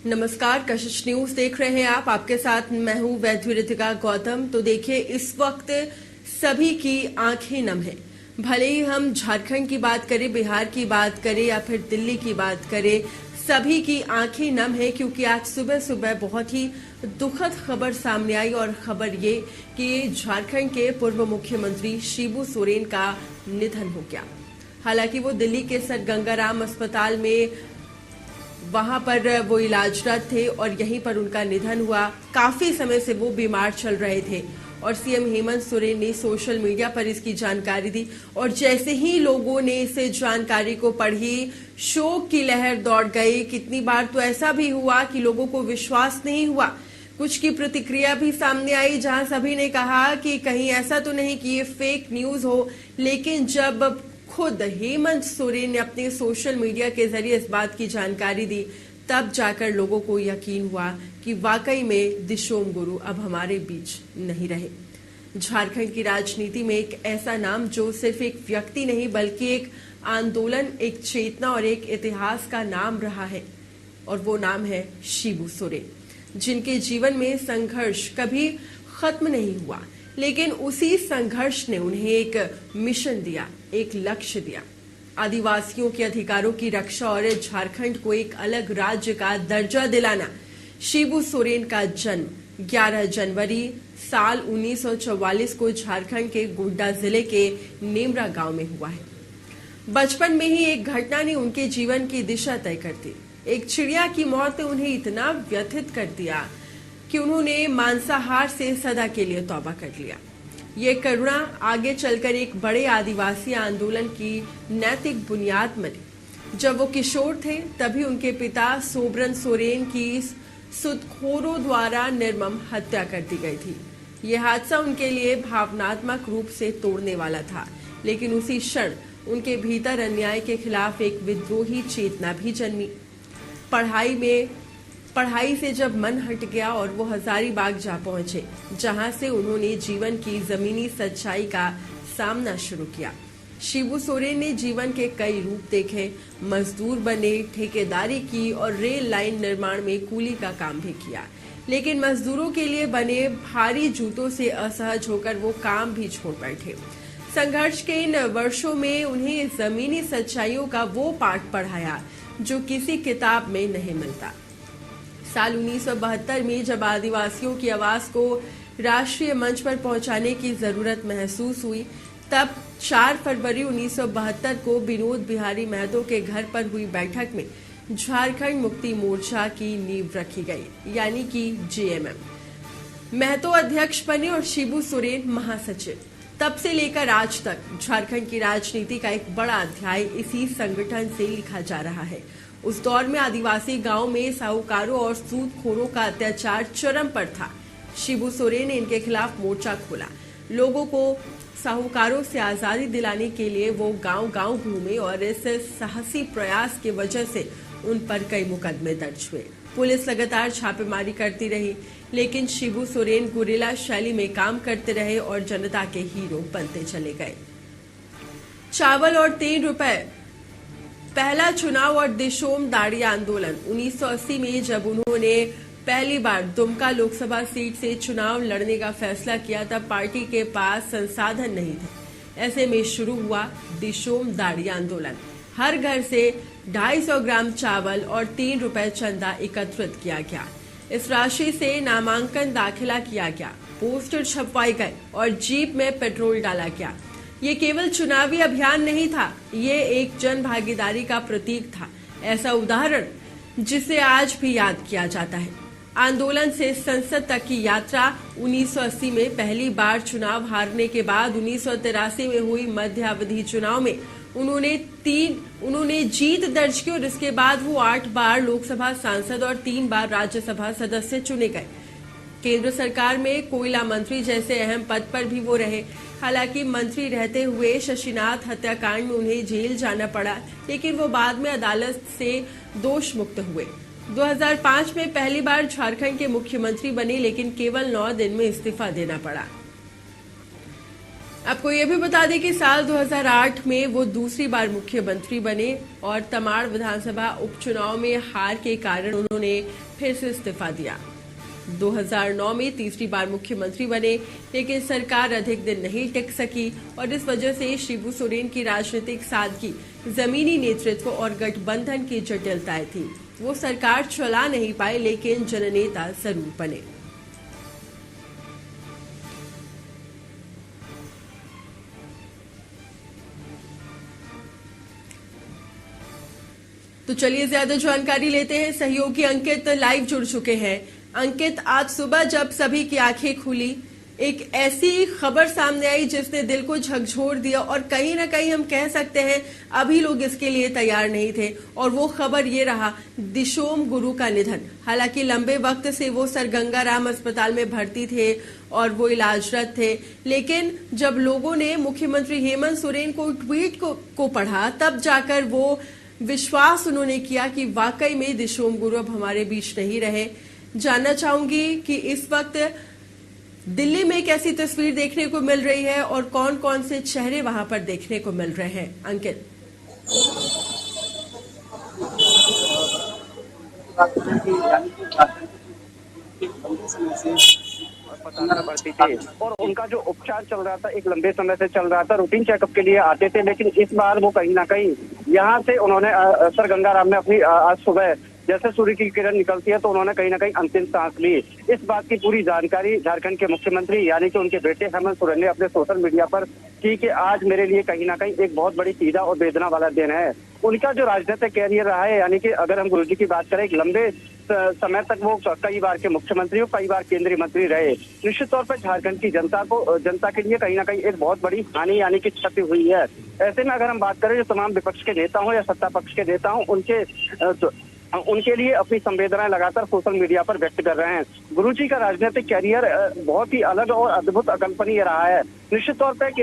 नमस्कार, कशिश न्यूज देख रहे हैं आप। आपके साथ मैं हूं वैद्य रितिका गौतम। तो देखिए, इस वक्त सभी की आंखें नम है। भले ही हम झारखंड की बात करें, बिहार की बात करें या फिर दिल्ली की बात करें, सभी की आंखें नम है क्योंकि आज सुबह सुबह बहुत ही दुखद खबर सामने आई। और खबर ये कि झारखंड के पूर्व मुख्यमंत्री शिबू सोरेन का निधन हो गया। हालांकि वो दिल्ली के सर गंगाराम अस्पताल में वहां पर वो इलाजरत थे और यहीं पर उनका निधन हुआ। काफी समय से वो बीमार चल रहे थे और सीएम हेमंत सोरेन ने सोशल मीडिया पर इसकी जानकारी दी। और जैसे ही लोगों ने इस जानकारी को पढ़ी, शोक की लहर दौड़ गई। कितनी बार तो ऐसा भी हुआ कि लोगों को विश्वास नहीं हुआ। कुछ की प्रतिक्रिया भी सामने आई जहां सभी ने कहा कि कहीं ऐसा तो नहीं कि ये फेक न्यूज हो। लेकिन जब खुद हेमंत सोरेन ने अपने सोशल मीडिया के जरिए इस बात की जानकारी दी, तब जाकर लोगों को यकीन हुआ कि वाकई में दिशोम गुरु अब हमारे बीच नहीं रहे। झारखंड की राजनीति में एक ऐसा नाम जो सिर्फ एक व्यक्ति नहीं बल्कि एक आंदोलन, एक चेतना और एक इतिहास का नाम रहा है, और वो नाम है शिबू सोरेन, जिनके जीवन में संघर्ष कभी खत्म नहीं हुआ। लेकिन उसी संघर्ष ने उन्हें एक मिशन दिया, एक लक्ष्य दिया, आदिवासियों के अधिकारों की रक्षा और झारखंड को एक अलग राज्य का दर्जा दिलाना। शिबू सोरेन का जन्म 11 जनवरी साल 1944 को झारखंड के गोड्डा जिले के नेमरा गांव में हुआ है। बचपन में ही एक घटना ने उनके जीवन की दिशा तय कर दी। एक चिड़िया की मौत ने उन्हें इतना व्यथित कर दिया कि उन्होंने मांसाहार से सदा के लिए तौबा कर लिया। ये करुणा आगे चलकर एक बड़े आदिवासी आंदोलन की नैतिक बुनियाद बनी। जब वो किशोर थे तभी उनके पिता सोबरन सोरेन की सुदखोरों द्वारा निर्मम हत्या कर दी गई थी। ये हादसा उनके लिए भावनात्मक रूप से तोड़ने वाला था, लेकिन उसी क्षण उनके भीतर अन्याय के खिलाफ एक विद्रोही चेतना भी जन्मी। पढ़ाई से जब मन हट गया और वो हजारीबाग जा पहुंचे, जहां से उन्होंने जीवन की जमीनी सच्चाई का सामना शुरू किया। शिबू सोरेन ने जीवन के कई रूप देखे, मजदूर बने, ठेकेदारी की और रेल लाइन निर्माण में कूली का काम भी किया। लेकिन मजदूरों के लिए बने भारी जूतों से असहज होकर वो काम भी छोड़ बैठे। संघर्ष के इन वर्षों में उन्हें जमीनी सच्चाइयों का वो पाठ पढ़ाया जो किसी किताब में नहीं मिलता। साल 1972 में जब आदिवासियों की आवाज को राष्ट्रीय मंच पर पहुंचाने की जरूरत महसूस हुई, तब 4 फरवरी 1972 को विनोद बिहारी महतो के घर पर हुई बैठक में झारखंड मुक्ति मोर्चा की नींव रखी गई, यानी कि जेएमएम। महतो अध्यक्ष बने और शिबू सोरेन महासचिव। तब से लेकर आज तक झारखंड की राजनीति का एक बड़ा अध्याय इसी संगठन से लिखा जा रहा है। उस दौर में आदिवासी गांव में साहूकारों और सूदखोरों का अत्याचार चरम पर था। शिबू सोरेन ने इनके खिलाफ मोर्चा खोला। लोगों को साहूकारों से आजादी दिलाने के लिए वो गांव-गांव घूमे और इस साहसी प्रयास की वजह से उन पर कई मुकदमे दर्ज हुए। पुलिस लगातार छापेमारी करती रही, लेकिन शिबू सोरेन गुरिल्ला शैली में काम करते रहे और जनता के हीरो बनते चले गए। चावल और 3 रुपए, पहला चुनाव और दिशोम दाड़ी आंदोलन। 1980 में जब उन्होंने पहली बार दुमका लोकसभा सीट से चुनाव लड़ने का फैसला किया, तब पार्टी के पास संसाधन नहीं थे। ऐसे में शुरू हुआ दिशोम दाड़ी आंदोलन। हर घर से 250 ग्राम चावल और 3 रुपए चंदा एकत्रित किया गया। इस राशि से नामांकन दाखिला किया गया, पोस्टर छपवाए गए और जीप में पेट्रोल डाला गया। ये केवल चुनावी अभियान नहीं था, ये एक जन भागीदारी का प्रतीक था। ऐसा उदाहरण जिसे आज भी याद किया जाता है। आंदोलन से संसद तक की यात्रा। 1980 में पहली बार चुनाव हारने के बाद 1983 में हुई मध्यावधि चुनाव में उन्होंने जीत दर्ज की और इसके बाद वो 8 बार लोकसभा सांसद और 3 बार राज्यसभा सदस्य चुने गए। केंद्र सरकार में कोयला मंत्री जैसे अहम पद पर भी वो रहे। हालांकि मंत्री रहते हुए शशिनाथ हत्याकांड में उन्हें जेल जाना पड़ा, लेकिन वो बाद में अदालत से दोष मुक्त हुए। 2005 में पहली बार झारखंड के मुख्यमंत्री बने, लेकिन केवल 9 दिन में इस्तीफा देना पड़ा। आपको ये भी बता दें कि साल 2008 में वो दूसरी बार मुख्यमंत्री बने और तमाड़ विधानसभा उपचुनाव में हार के कारण उन्होंने फिर से इस्तीफा दिया। 2009 में तीसरी बार मुख्यमंत्री बने, लेकिन सरकार अधिक दिन नहीं टिक सकी और इस वजह से शिबू सोरेन की राजनीतिक सादगी, जमीनी नेतृत्व और गठबंधन की जटिलताएं थी। वो सरकार चला नहीं पाए, लेकिन जननेता जरूर बने। तो चलिए ज्यादा जानकारी लेते हैं। सहयोगी अंकित लाइव जुड़ चुके हैं। अंकित, आज सुबह जब सभी की आंखें खुली, एक ऐसी खबर सामने आई जिसने दिल को झकझोर दिया और कहीं ना कहीं हम कह सकते हैं अभी लोग इसके लिए तैयार नहीं थे, और वो खबर ये रहा दिशोम गुरु का निधन। हालांकि लंबे वक्त से वो सर गंगाराम अस्पताल में भर्ती थे और वो इलाजरत थे, लेकिन जब लोगों ने मुख्यमंत्री हेमंत सोरेन को ट्वीट को पढ़ा, तब जाकर वो विश्वास उन्होंने किया कि वाकई में दिशोम गुरु अब हमारे बीच नहीं रहे। जानना चाहूंगी कि इस वक्त दिल्ली में कैसी तस्वीर देखने को मिल रही है और कौन कौन से चेहरे वहां पर देखने को मिल रहे हैं। अंकित, अस्पताल में भर्ती थे और उनका जो उपचार चल रहा था, एक लंबे समय से चल रहा था। रूटीन चेकअप के लिए आते थे, लेकिन इस बार वो कहीं ना कहीं यहाँ से उन्होंने सर गंगाराम में अपनी आज सुबह जैसे सूर्य की किरण निकलती है तो उन्होंने कहीं ना कहीं अंतिम सांस ली। इस बात की पूरी जानकारी झारखंड के मुख्यमंत्री यानी कि उनके बेटे हेमंत सोरेन ने अपने सोशल मीडिया पर की कि आज मेरे लिए कहीं ना कहीं एक बहुत बड़ी पीड़ा और वेदना वाला दिन है। उनका जो राजनीतिक कैरियर रहा है, यानी कि अगर हम गुरुजी की बात करें, एक लंबे समय तक वो कई बार के मुख्यमंत्री और कई बार केंद्रीय मंत्री रहे। निश्चित तौर पर झारखंड की जनता के लिए कहीं ना कहीं एक बहुत बड़ी हानि यानी कि क्षति हुई है। ऐसे में अगर हम बात करें, जो तमाम विपक्ष के नेता हों या सत्ता पक्ष के नेता हों, उनके लिए अपनी संवेदनाएं लगातार सोशल मीडिया पर व्यक्त कर रहे हैं। गुरुजी का राजनीतिक कैरियर बहुत ही अलग और अद्भुत अकल्पनीय रहा है। निश्चित तौर पर कि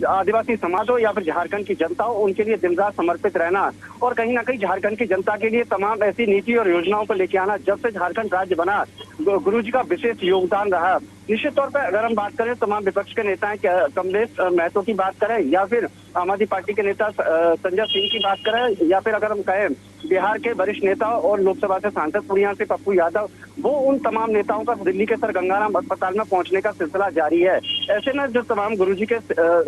आदिवासी समाज हो या फिर झारखंड की जनता हो, उनके लिए दिन रात समर्पित रहना और कहीं ना कहीं झारखंड की जनता के लिए तमाम ऐसी नीति और योजनाओं को लेके आना, जब से झारखंड राज्य बना, गुरुजी का विशेष योगदान रहा। निश्चित तौर पर अगर हम बात करें, तमाम विपक्ष के नेता कमलेश महतो की बात करें या फिर आम आदमी पार्टी के नेता संजय सिंह की बात करें, या फिर अगर हम कहें बिहार के वरिष्ठ नेता और लोकसभा से सांसद पूर्णिया से पप्पू यादव, वो उन तमाम नेताओं का दिल्ली के सर गंगाराम अस्पताल में पहुंचने का सिलसिला जारी है। ऐसे में जो तमाम गुरुजी के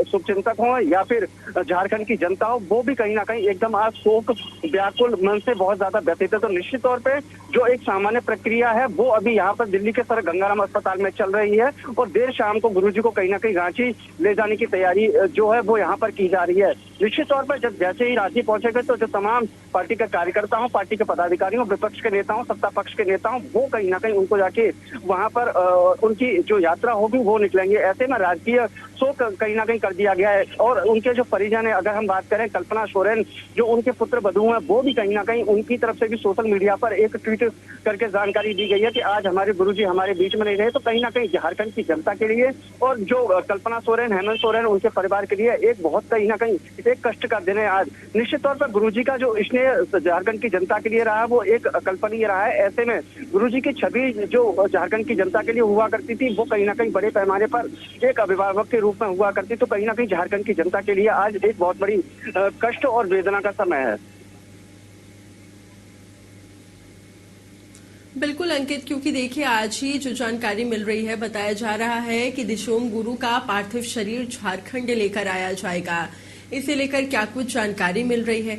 शुभचिंतक हों या फिर झारखंड की जनता हो, वो भी कहीं ना कहीं एकदम आज शोक व्याकुल मन से बहुत ज्यादा व्यथित है। तो निश्चित तौर पे जो एक सामान्य प्रक्रिया है वो अभी यहाँ पर दिल्ली के सर गंगाराम अस्पताल में चल रही है और देर शाम को गुरुजी को कहीं ना कहीं रांची ले जाने की तैयारी जो है वो यहाँ पर की जा रही है। निश्चित तौर पर जब जैसे ही रांची पहुंचेगा तो जो तमाम पार्टी के कार्यकर्ता हो, पार्टी के पदाधिकारियों, विपक्ष के नेताओं, सत्ता पक्ष के नेताओं, वो कहीं ना कहीं उनको जाके वहां पर उनकी जो यात्रा होगी वो निकलेंगे। ऐसे में राजकीय शोक कहीं ना कहीं कर दिया गया है और उनके जो परिजन है, अगर हम बात करें कल्पना सोरेन, जो उनके पुत्र वधू हैं, वो भी कहीं ना कहीं उनकी तरफ से भी सोशल मीडिया पर एक ट्वीट करके जानकारी दी गई है कि आज हमारे गुरुजी हमारे बीच में नहीं रहे। तो कहीं ना कहीं झारखंड की जनता के लिए और जो कल्पना सोरेन, हेमंत सोरेन, उनके परिवार के लिए एक बहुत कहीं ना कहीं एक कष्ट का दिन है आज। निश्चित तौर पर गुरुजी का जो स्नेह झारखंड की जनता के लिए रहा वो एक अकल्पनीय रहा है। ऐसे में गुरुजी की छवि जो झारखंड की जनता के लिए हुआ करती थी वो कहीं ना कहीं बड़े पैमाने पर एक अभिभावक के रूप में हुआ करती। तो कहीं ना कहीं झारखंड की जनता के लिए आज एक बहुत बड़ी कष्ट और वेदना का समय है। बिल्कुल अंकित, क्योंकि देखिए आज ही जो जानकारी मिल रही है, बताया जा रहा है कि दिशोम गुरु का पार्थिव शरीर झारखंड लेकर आया जाएगा। इसे लेकर क्या कुछ जानकारी मिल रही है?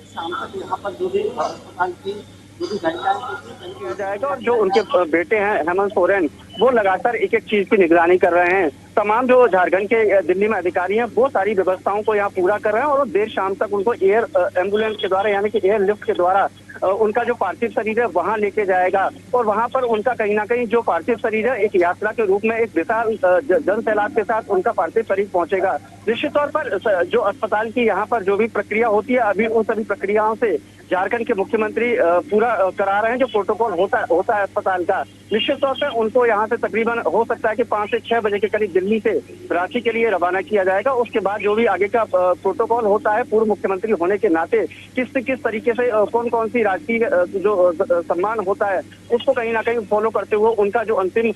शाम तक यहाँ पर जो भी अस्पताल की जो भी गाइडलाइन किया जाएगा और जो उनके बेटे हैं हेमंत सोरेन, वो लगातार एक एक चीज की निगरानी कर रहे हैं। तमाम जो झारखंड के दिल्ली में अधिकारी हैं वो सारी व्यवस्थाओं को यहाँ पूरा कर रहे हैं और देर शाम तक उनको एयर एम्बुलेंस के द्वारा यानी कि एयर लिफ्ट के द्वारा उनका जो पार्थिव शरीर है वहां लेके जाएगा और वहां पर उनका कहीं ना कहीं जो पार्थिव शरीर है एक यात्रा के रूप में एक विशाल जन सैलाब के साथ उनका पार्थिव शरीर पहुंचेगा। निश्चित तौर पर जो अस्पताल की यहाँ पर जो भी प्रक्रिया होती है, अभी उन सभी प्रक्रियाओं से झारखंड के मुख्यमंत्री पूरा करा रहे हैं। जो प्रोटोकॉल होता है अस्पताल का, निश्चित तौर पर उनको यहाँ से तकरीबन हो सकता है कि 5 से 6 बजे के करीब दिल्ली से रांची के लिए रवाना किया जाएगा। उसके बाद जो भी आगे का प्रोटोकॉल होता है, पूर्व मुख्यमंत्री होने के नाते किस तरीके से कौन कौन सी राजकीय जो सम्मान होता है उसको कहीं ना कहीं फॉलो करते हुए उनका जो अंतिम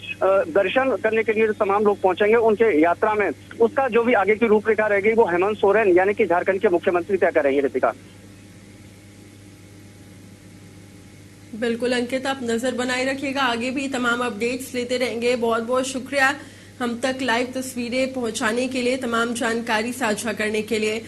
दर्शन करने के लिए जो तमाम लोग पहुंचेंगे उनके यात्रा में, उसका जो भी आगे की रूपरेखा रहेगी वो हेमंत सोरेन यानी कि झारखंड के मुख्यमंत्री तय करेंगे। रितिका, बिल्कुल अंकित, आप नजर बनाए रखिएगा, आगे भी तमाम अपडेट्स लेते रहेंगे। बहुत बहुत शुक्रिया हम तक लाइव तस्वीरें पहुंचाने के लिए, तमाम जानकारी साझा करने के लिए।